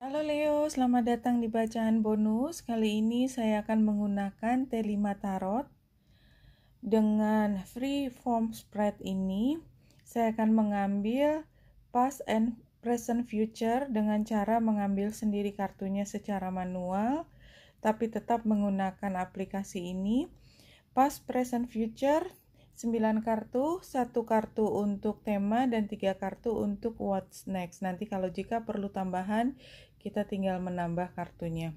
Halo Leo, selamat datang di bacaan bonus. Kali ini saya akan menggunakan T5 Tarot. Dengan free form spread ini, saya akan mengambil past and present future dengan cara mengambil sendiri kartunya secara manual, tapi tetap menggunakan aplikasi ini. Past, present, future, 9 kartu, 1 kartu untuk tema dan 3 kartu untuk what's next. Nanti kalau jika perlu tambahan, kita tinggal menambah kartunya.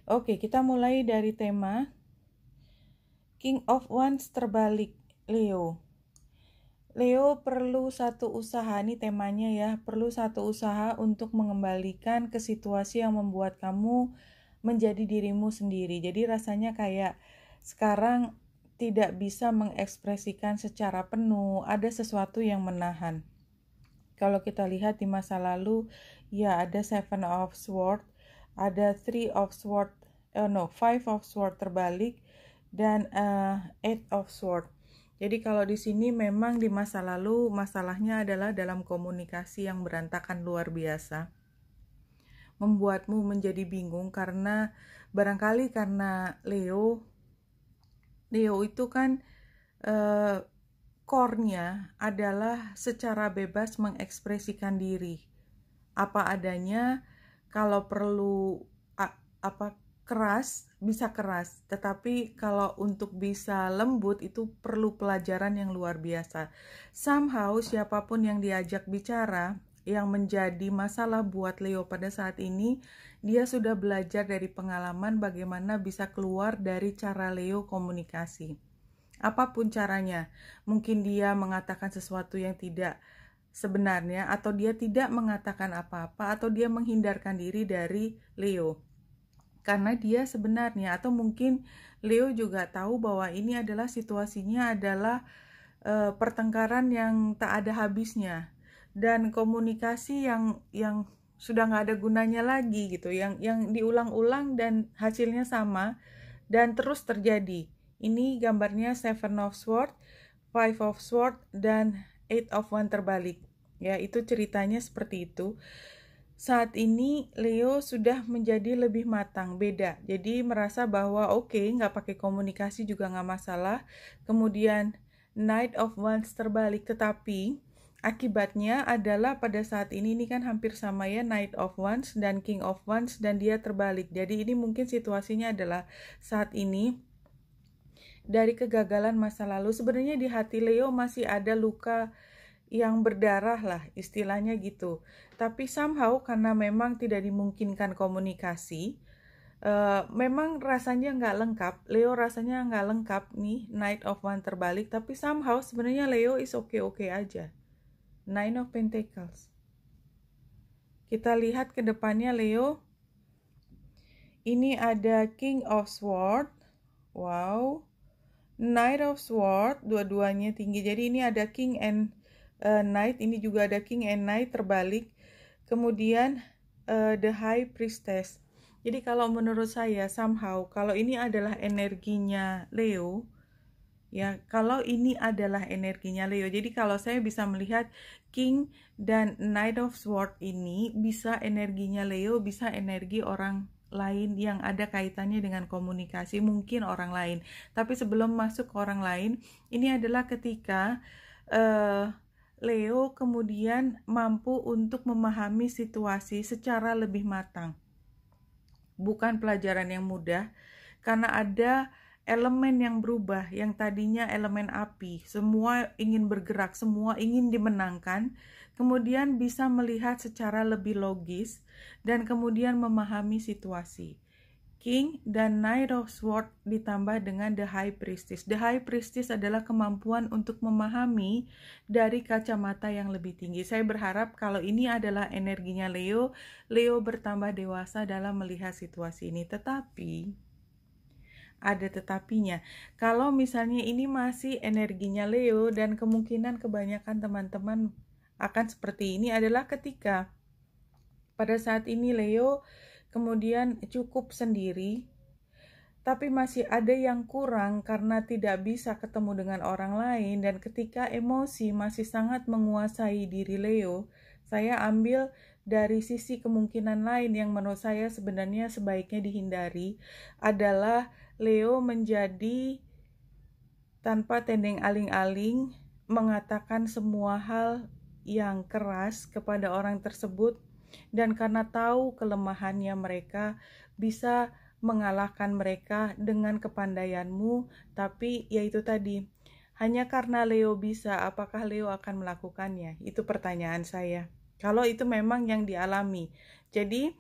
Oke, kita mulai dari tema. King of Wands terbalik, Leo. Leo perlu satu usaha, ini temanya ya, perlu satu usaha untuk mengembalikan ke situasi yang membuat kamu menjadi dirimu sendiri. Jadi rasanya kayak sekarang tidak bisa mengekspresikan secara penuh, ada sesuatu yang menahan. Kalau kita lihat di masa lalu, ya ada Seven of Swords, ada Five of Swords terbalik, dan Eight of Swords. Jadi kalau di sini memang di masa lalu masalahnya adalah dalam komunikasi yang berantakan luar biasa. Membuatmu menjadi bingung karena barangkali karena Leo itu kan core-nya adalah secara bebas mengekspresikan diri apa adanya. Kalau perlu keras, bisa keras, tetapi kalau untuk bisa lembut itu perlu pelajaran yang luar biasa. Somehow siapapun yang diajak bicara yang menjadi masalah buat Leo pada saat ini, dia sudah belajar dari pengalaman bagaimana bisa keluar dari cara Leo komunikasi. Apapun caranya, mungkin dia mengatakan sesuatu yang tidak sebenarnya, atau dia tidak mengatakan apa-apa, atau dia menghindarkan diri dari Leo karena dia sebenarnya, atau mungkin Leo juga tahu bahwa ini adalah situasinya adalah pertengkaran yang tak ada habisnya dan komunikasi yang sudah nggak ada gunanya lagi gitu, yang diulang-ulang dan hasilnya sama dan terus terjadi. Ini gambarnya Seven of Swords, Five of Swords, dan Eight of Wands terbalik. Ya, itu ceritanya seperti itu. Saat ini Leo sudah menjadi lebih matang, beda. Jadi merasa bahwa oke, nggak pakai komunikasi juga nggak masalah. Kemudian Knight of Wands terbalik, tetapi akibatnya adalah pada saat ini kan hampir sama ya, Knight of Wands dan King of Wands, dan dia terbalik. Jadi ini mungkin situasinya adalah saat ini dari kegagalan masa lalu. Sebenarnya di hati Leo masih ada luka yang berdarah lah, istilahnya gitu. Tapi somehow karena memang tidak dimungkinkan komunikasi, memang rasanya nggak lengkap. Leo rasanya nggak lengkap nih, Knight of Wands terbalik. Tapi somehow sebenarnya Leo is oke-oke aja. Nine of Pentacles. Kita lihat ke depannya Leo. Ini ada King of Swords. Wow. Knight of Swords, dua-duanya tinggi. Jadi ini ada King and Knight, ini juga ada King and Knight terbalik. Kemudian the High Priestess. Jadi kalau menurut saya somehow kalau ini adalah energinya Leo, ya, kalau ini adalah energinya Leo. Jadi kalau saya bisa melihat King dan Knight of Swords ini bisa energinya Leo, bisa energi orang lain yang ada kaitannya dengan komunikasi, mungkin orang lain. Tapi sebelum masuk ke orang lain, ini adalah ketika Leo kemudian mampu untuk memahami situasi secara lebih matang. Bukan pelajaran yang mudah, karena ada elemen yang berubah, yang tadinya elemen api, semua ingin bergerak, semua ingin dimenangkan, kemudian bisa melihat secara lebih logis, dan kemudian memahami situasi. King dan Knight of Swords ditambah dengan The High Priestess. The High Priestess adalah kemampuan untuk memahami dari kacamata yang lebih tinggi. Saya berharap kalau ini adalah energinya Leo, Leo bertambah dewasa dalam melihat situasi ini. Tetapi ada tetapinya. Kalau misalnya ini masih energinya Leo, dan kemungkinan kebanyakan teman-teman akan seperti ini adalah ketika pada saat ini Leo kemudian cukup sendiri, tapi masih ada yang kurang karena tidak bisa ketemu dengan orang lain, dan ketika emosi masih sangat menguasai diri Leo, saya ambil dari sisi kemungkinan lain yang menurut saya sebenarnya sebaiknya dihindari adalah Leo menjadi tanpa tendeng aling-aling mengatakan semua hal yang keras kepada orang tersebut, dan karena tahu kelemahannya mereka bisa mengalahkan mereka dengan kepandaianmu. Tapi yaitu tadi, hanya karena Leo bisa, apakah Leo akan melakukannya? Itu pertanyaan saya. Kalau itu memang yang dialami. Jadi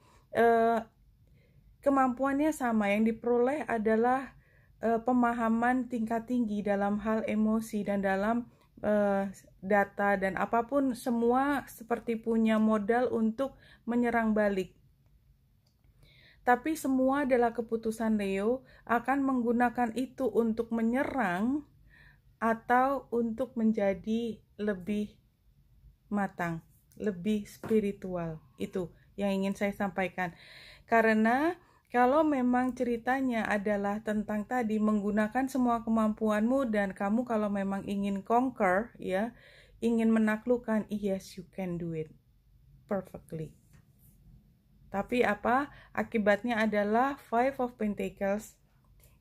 kemampuannya sama, yang diperoleh adalah pemahaman tingkat tinggi dalam hal emosi dan dalam data dan apapun, semua seperti punya modal untuk menyerang balik. Tapi semua adalah keputusan Leo akan menggunakan itu untuk menyerang atau untuk menjadi lebih matang, lebih spiritual. Itu yang ingin saya sampaikan. Karena kalau memang ceritanya adalah tentang tadi menggunakan semua kemampuanmu dan kamu kalau memang ingin conquer, ya, ingin menaklukkan, yes you can do it perfectly. Tapi apa akibatnya adalah Five of Pentacles.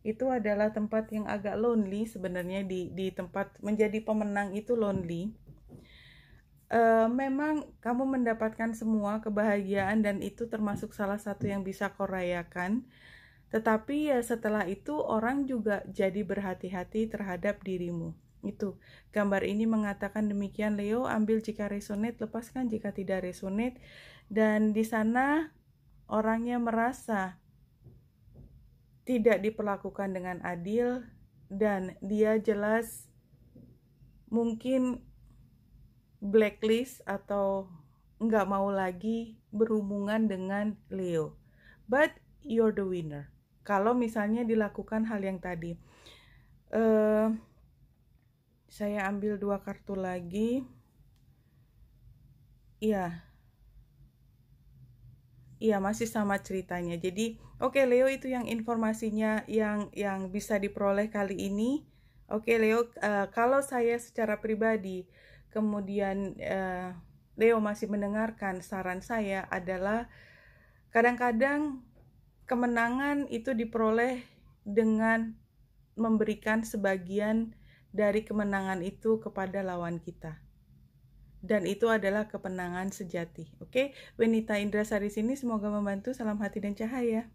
Itu adalah tempat yang agak lonely sebenarnya, di tempat menjadi pemenang itu lonely. Memang kamu mendapatkan semua kebahagiaan dan itu termasuk salah satu yang bisa kau rayakan. Tetapi ya setelah itu orang juga jadi berhati-hati terhadap dirimu. Itu gambar ini mengatakan demikian, Leo. Ambil jika resonate, lepaskan jika tidak resonate. Dan di sana orangnya merasa tidak diperlakukan dengan adil dan dia jelas mungkin blacklist atau nggak mau lagi berhubungan dengan Leo. But you're the winner. Kalau misalnya dilakukan hal yang tadi. Saya ambil 2 kartu lagi. Iya, masih sama ceritanya. Jadi, oke, Leo, itu yang informasinya yang bisa diperoleh kali ini. Oke, Leo, kalau saya secara pribadi kemudian Leo masih mendengarkan, saran saya adalah kadang-kadang kemenangan itu diperoleh dengan memberikan sebagian dari kemenangan itu kepada lawan kita. Dan itu adalah kemenangan sejati. Oke, Wenita Indrasari sini, semoga membantu. Salam hati dan cahaya.